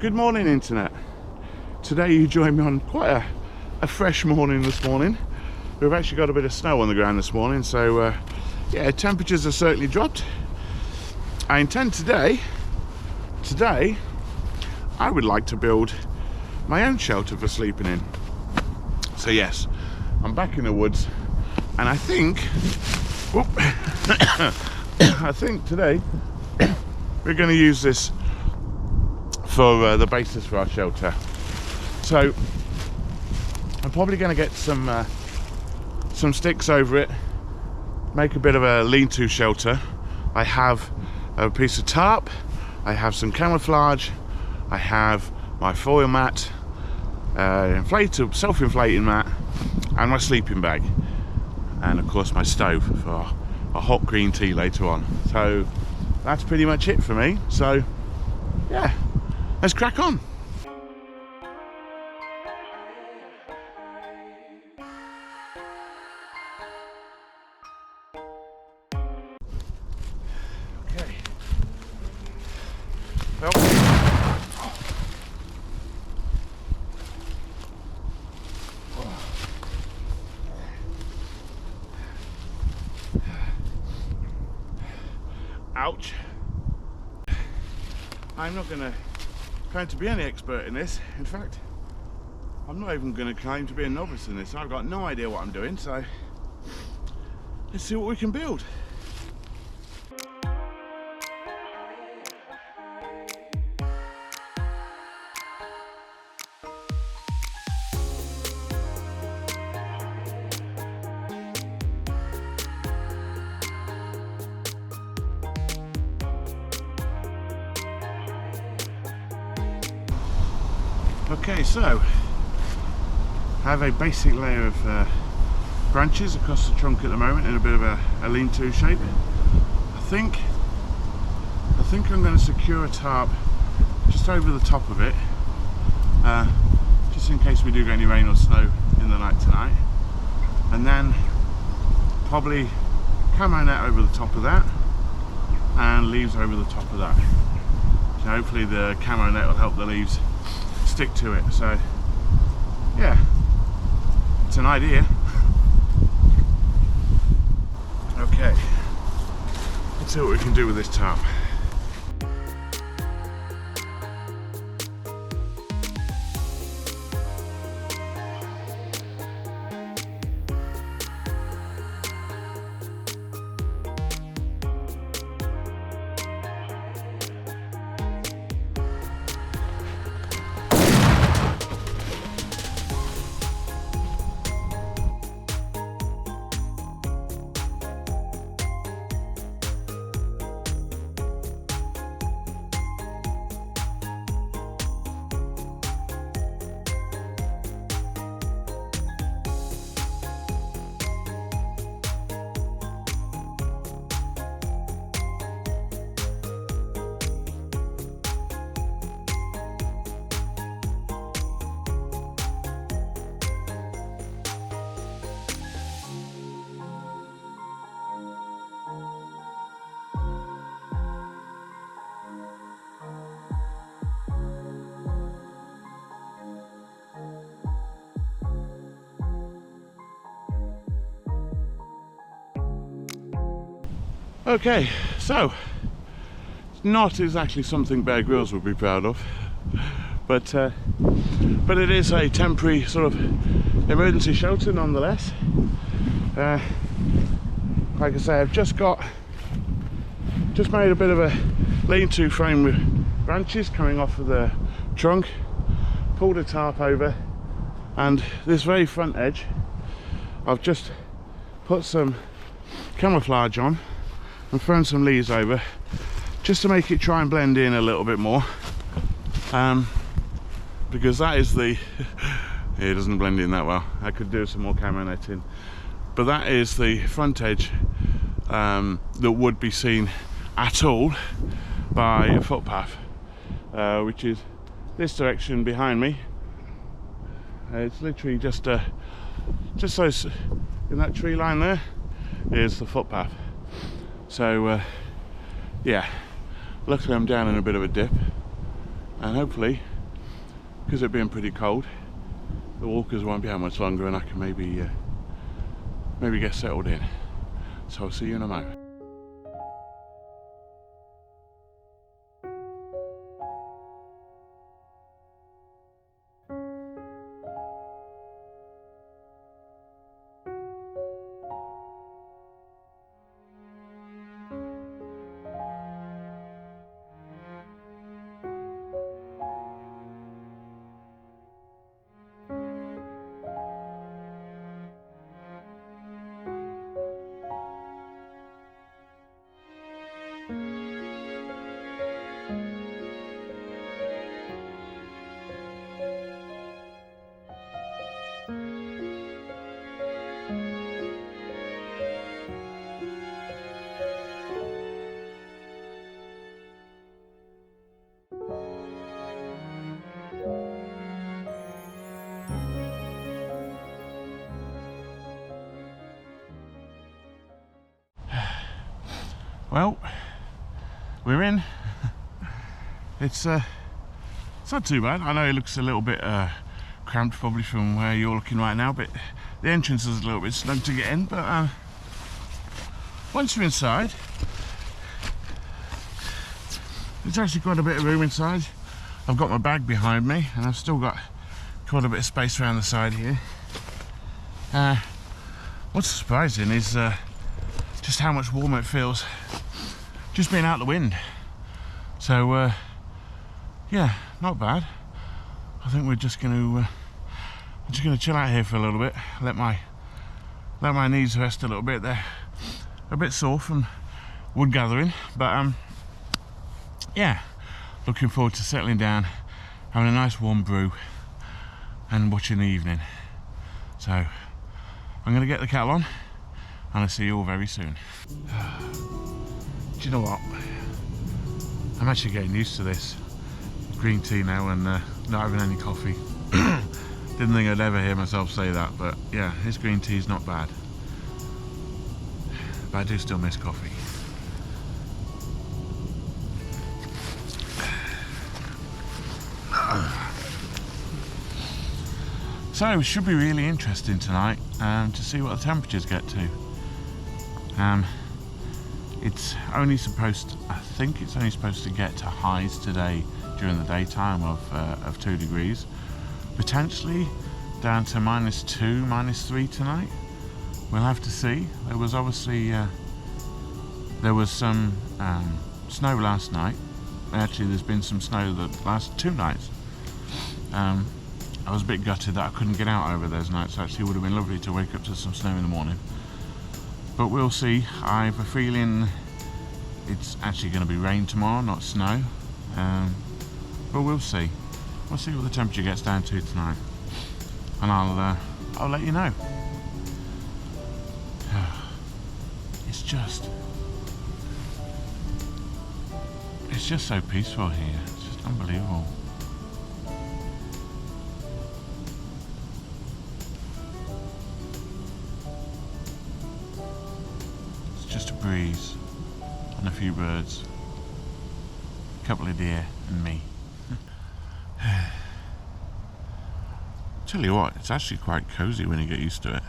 Good morning, internet. Today you join me on quite a fresh morning this morning. We've actually got a bit of snow on the ground this morning, so yeah, temperatures have certainly dropped. I intend today I would like to build my own shelter for sleeping in. So yes, I'm back in the woods, and I think I think today we're going to use this for the basis for our shelter. So I'm probably going to get some sticks over it, make a bit of a lean-to shelter. I have a piece of tarp, I have some camouflage, I have my foil mat, self-inflating mat, and my sleeping bag, and of course my stove for a hot green tea later on. So that's pretty much it for me. So yeah, let's crack on. Okay. Well, ouch. I'm not going to claim to be any expert in this. In fact, I'm not even going to claim to be a novice in this. I've got no idea what I'm doing, so let's see what we can build. Okay, so I have a basic layer of branches across the trunk at the moment in a bit of a lean-to shape. I think I'm going to secure a tarp just over the top of it, just in case we do get any rain or snow in the night tonight, and then probably camo net over the top of that and leaves over the top of that. So hopefully the camo net will help the leaves stick to it. So yeah, it's an idea. Okay, let's see what we can do with this tarp. Okay, so it's not exactly something Bear Grylls would be proud of, but it is a temporary sort of emergency shelter nonetheless. Like I say, I've just made a bit of a lean-to frame with branches coming off of the trunk, pulled a tarp over, and this very front edge I've just put some camouflage on and thrown some leaves over just to make it try and blend in a little bit more, because that is the it doesn't blend in that well. I could do some more camo netting, but that is the front edge that would be seen at all by a footpath, which is this direction behind me. It's literally just so in that tree line there is the footpath. So yeah, luckily I'm down in a bit of a dip, and hopefully because it being pretty cold, the walkers won't be out much longer, and I can maybe get settled in. So I'll see you in a moment. Well, we're in. It's not too bad. I know it looks a little bit cramped probably from where you're looking right now, but the entrance is a little bit snug to get in. But once you're inside, there's actually quite a bit of room inside. I've got my bag behind me, and I've still got quite a bit of space around the side here. What's surprising is just how much warmer it feels just being out the wind. So yeah, not bad. I think we're just going to chill out here for a little bit, let my knees rest a little bit. They're a bit sore from wood gathering, but yeah, looking forward to settling down, having a nice warm brew and watching the evening. So I'm going to get the kettle on, and I'll see you all very soon. Do you know what? I'm actually getting used to this green tea now and not having any coffee. Didn't think I'd ever hear myself say that, but yeah, this green tea is not bad. But I do still miss coffee. So it should be really interesting tonight to see what the temperatures get to. It's only supposed, I think it's only supposed to get to highs today during the daytime of 2 degrees, potentially down to -2, -3 tonight. We'll have to see. There was obviously there was some snow last night. Actually, there's been some snow the last 2 nights. I was a bit gutted that I couldn't get out over those nights. Actually, it would have been lovely to wake up to some snow in the morning. But we'll see. I have a feeling it's actually going to be rain tomorrow, not snow. But we'll see. We'll see what the temperature gets down to tonight, and I'll let you know. It's just so peaceful here. It's just unbelievable. Just a breeze and a few birds, a couple of deer and me. Tell you what, it's actually quite cozy when you get used to it.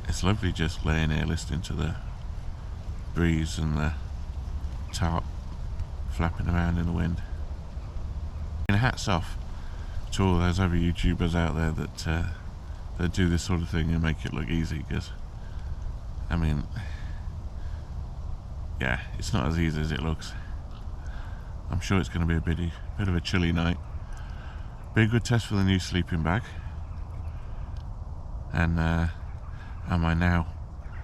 It's lovely just laying here listening to the breeze and the tarp flapping around in the wind. And hats off to all those other YouTubers out there that do this sort of thing and make it look easy, because I mean, yeah, it's not as easy as it looks. I'm sure it's going to be a bit of a chilly night. Be a good test for the new sleeping bag. And my now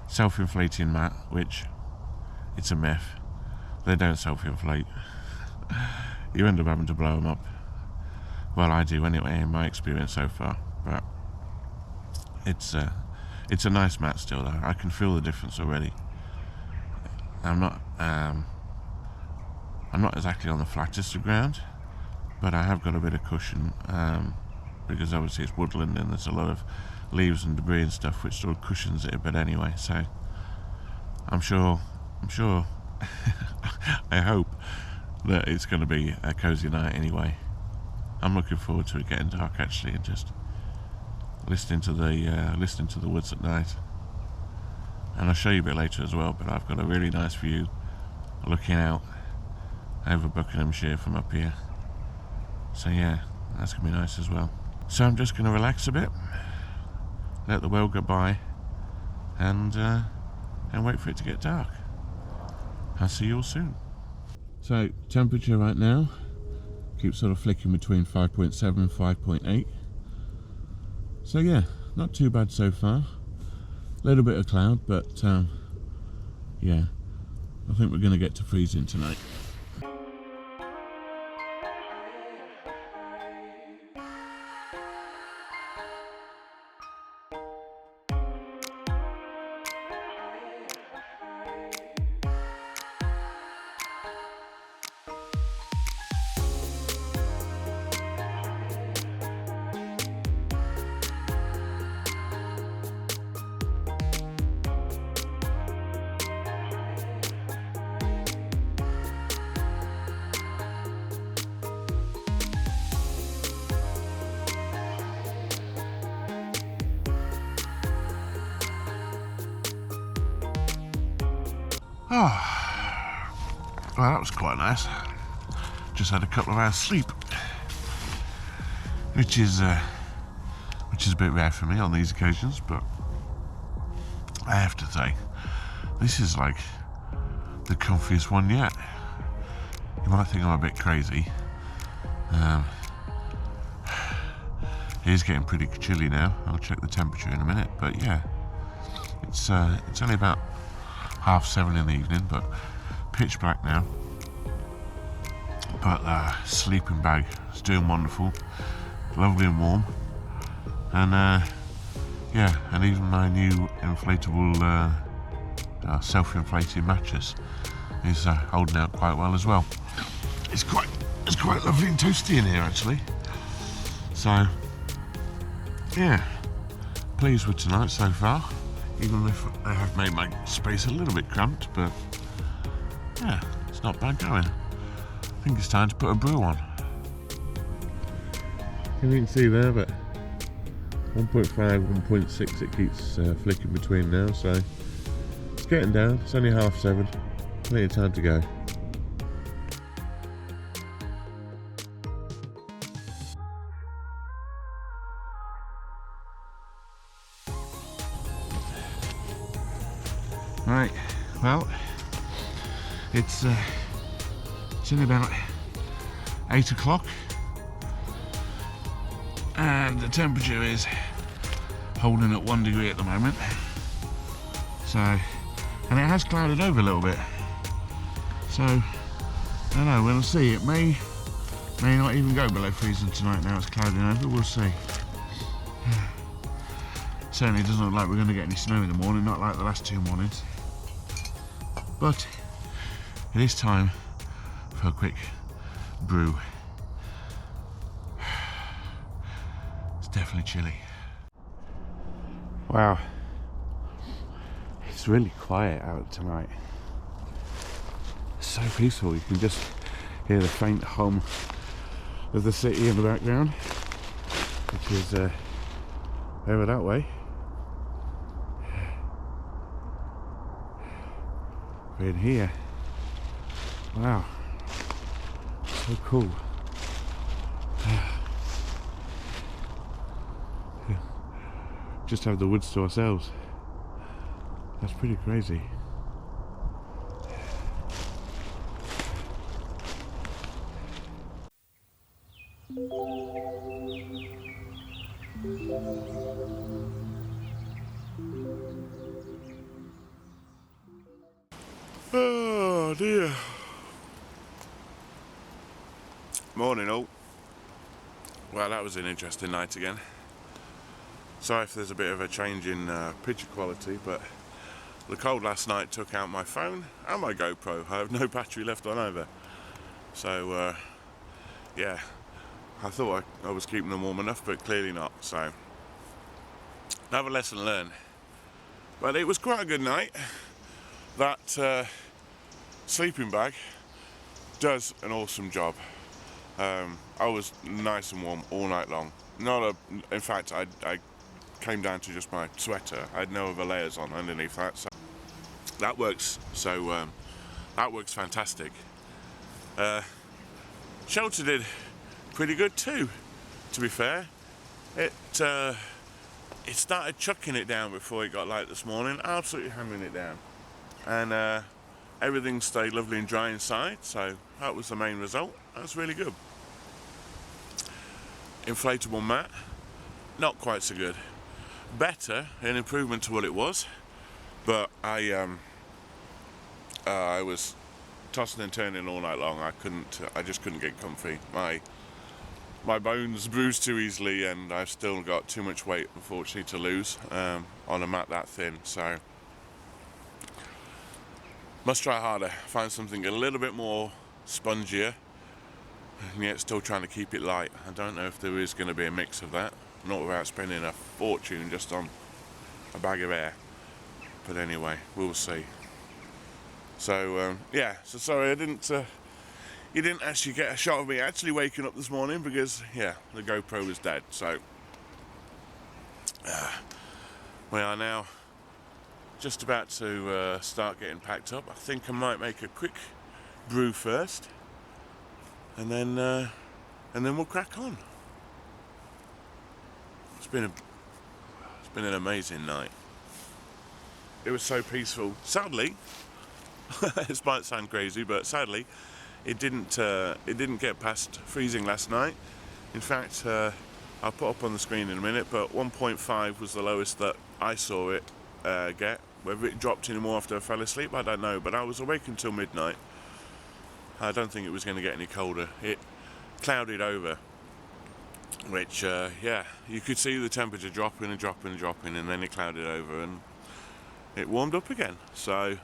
self-inflating mat, which it's a myth. They don't self-inflate. You end up having to blow them up. Well, I do anyway, in my experience so far. But it's a nice mat still, though. I can feel the difference already. I'm not exactly on the flattest of ground, but I have got a bit of cushion, because obviously it's woodland and there's a lot of leaves and debris and stuff which sort of cushions it a bit anyway. So I'm sure I hope that it's going to be a cozy night anyway. I'm looking forward to it getting dark actually, and just listening to the woods at night. And I'll show you a bit later as well, but I've got a really nice view looking out over Buckinghamshire from up here. So yeah, that's gonna be nice as well. So I'm just gonna relax a bit, let the world go by, and wait for it to get dark. I'll see you all soon. So temperature right now keeps sort of flicking between 5.7 and 5.8. So yeah, not too bad so far. A little bit of cloud, but yeah, I think we're going to get to freezing tonight. Oh, well, that was quite nice. Just had a couple of hours sleep, which is a bit rare for me on these occasions, but I have to say, this is like the comfiest one yet. You might think I'm a bit crazy. It is getting pretty chilly now. I'll check the temperature in a minute, but yeah, it's only about 7:30 in the evening, but pitch black now. But sleeping bag is doing wonderful, lovely and warm, and yeah, and even my new inflatable self-inflating mattress is holding out quite well as well. It's quite lovely and toasty in here actually. So yeah, pleased with tonight so far, even if I have made my space a little bit cramped, but yeah, it's not bad going. I think it's time to put a brew on. You can see there, but 1.5, 1.6 it keeps flicking between now, so it's getting down. It's only 7:30, plenty of time to go. Right, well, it's only about 8 o'clock, and the temperature is holding at 1 degree at the moment. So, and it has clouded over a little bit. So, I don't know, we'll see. It may not even go below freezing tonight now it's clouding over, we'll see. Certainly doesn't look like we're going to get any snow in the morning, not like the last 2 mornings. But it is time for a quick brew. It's definitely chilly. Wow, it's really quiet out tonight. It's so peaceful, you can just hear the faint hum of the city in the background, which is over that way. We're in here. Wow, so cool. Just have the woods to ourselves. That's pretty crazy. Oh dear. Morning all. Well, that was an interesting night again. Sorry if there's a bit of a change in picture quality, but the cold last night took out my phone and my GoPro. I have no battery left on either. So yeah, I thought I was keeping them warm enough, but clearly not. So another lesson learned. But it was quite a good night. That sleeping bag does an awesome job. I was nice and warm all night long. In fact, I came down to just my sweater. I had no other layers on underneath that, so that works. So that works fantastic. Shelter did pretty good too, to be fair. It started chucking it down before it got light this morning, absolutely hammering it down, and everything stayed lovely and dry inside, so that was the main result. That's really good. Inflatable mat, not quite so good. Better, an improvement to what it was, but I was tossing and turning all night long. I just couldn't get comfy. My bones bruise too easily, and I've still got too much weight, unfortunately, to lose on a mat that thin. So must try harder, find something a little bit more spongier, and yet still trying to keep it light. I don't know if there is going to be a mix of that, not without spending a fortune just on a bag of air. But anyway, we'll see. So yeah, so sorry you didn't actually get a shot of me actually waking up this morning, because yeah, the GoPro was dead. So we are now just about to start getting packed up. I think I might make a quick brew first, and then we'll crack on. It's been an amazing night. It was so peaceful. Sadly, this might sound crazy, but sadly, it didn't get past freezing last night. In fact, I'll put up on the screen in a minute, but 1.5 was the lowest that I saw it get. Whether it dropped any more after I fell asleep, I don't know, but I was awake until midnight. I don't think it was going to get any colder. It clouded over, which yeah, you could see the temperature dropping and dropping and dropping, and then it clouded over and it warmed up again. So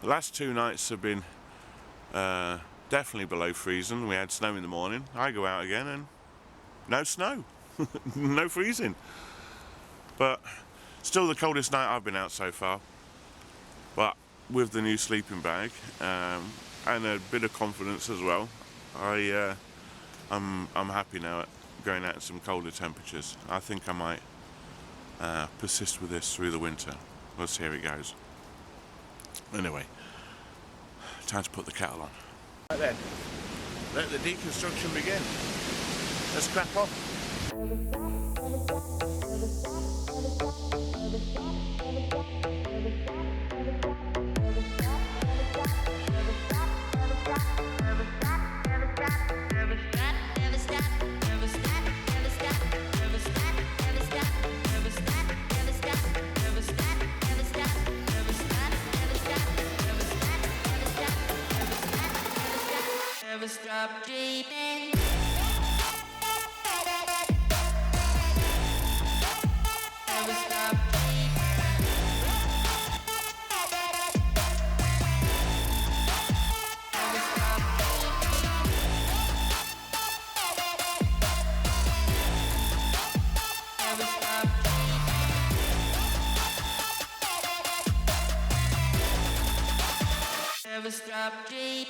the last 2 nights have been definitely below freezing. We had snow in the morning. I go out again and no snow. No freezing. But still the coldest night I've been out so far. But with the new sleeping bag and a bit of confidence as well, I'm happy now at going out in some colder temperatures. I think I might persist with this through the winter. We'll see how it goes. Anyway, time to put the kettle on. Right then, let the deconstruction begin. Let's crack on. Stop dreaming. Never stop dreaming. Never stop Never stop Never stop dreaming.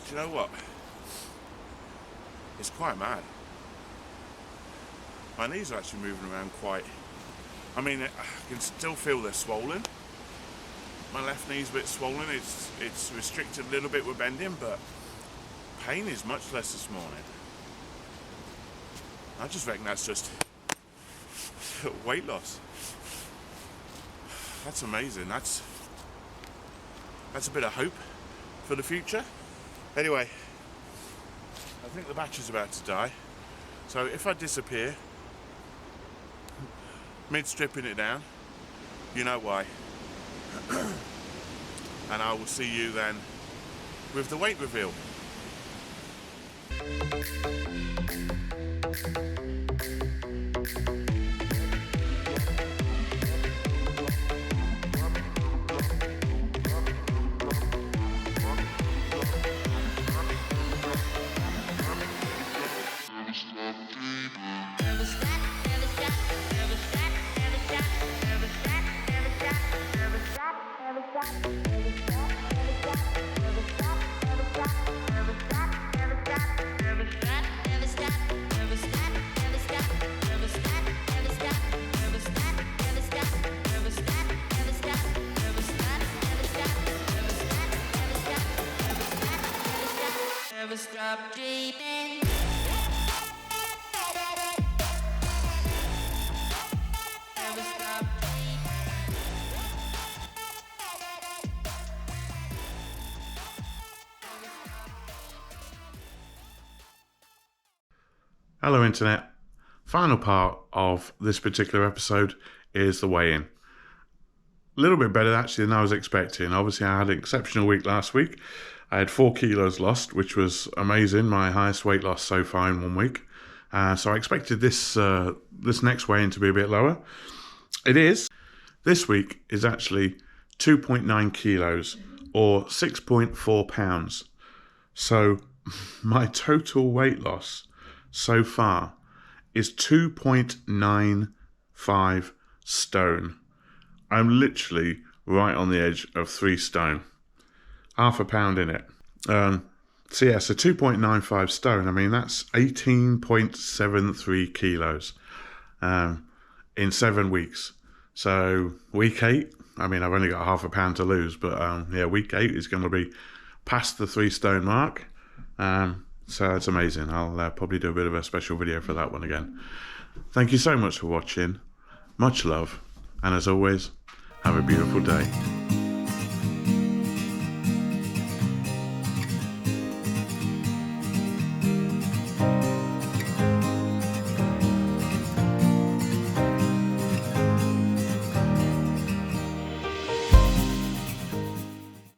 Do you know what? It's quite mad. My knees are actually moving around quite. I mean, I can still feel they're swollen. My left knee's a bit swollen. It's restricted a little bit with bending, but pain is much less this morning. I just reckon that's just weight loss. That's amazing. That's a bit of hope for the future. Anyway, I think the battery's about to die, so if I disappear mid-stripping it down, you know why. And I will see you then with the weight reveal. Never stop. never stop dreaming. Never stop dreaming. Hello Internet. Final part of this particular episode is the weigh-in. A little bit better actually than I was expecting. Obviously I had an exceptional week last week. I had 4 kilos lost, which was amazing, my highest weight loss so far in 1 week. So I expected this next weigh-in to be a bit lower. It is. This week is actually 2.9 kilos or 6.4 pounds. So my total weight loss so far is 2.95 stone. I'm literally right on the edge of 3 stone. Half a pound in it. So 2.95 stone. I mean, that's 18.73 kilos in 7 weeks. So week 8, I mean, I've only got half a pound to lose, but yeah, week 8 is going to be past the 3 stone mark. So it's amazing. I'll probably do a bit of a special video for that one again. Thank you so much for watching. Much love. And as always, have a beautiful day.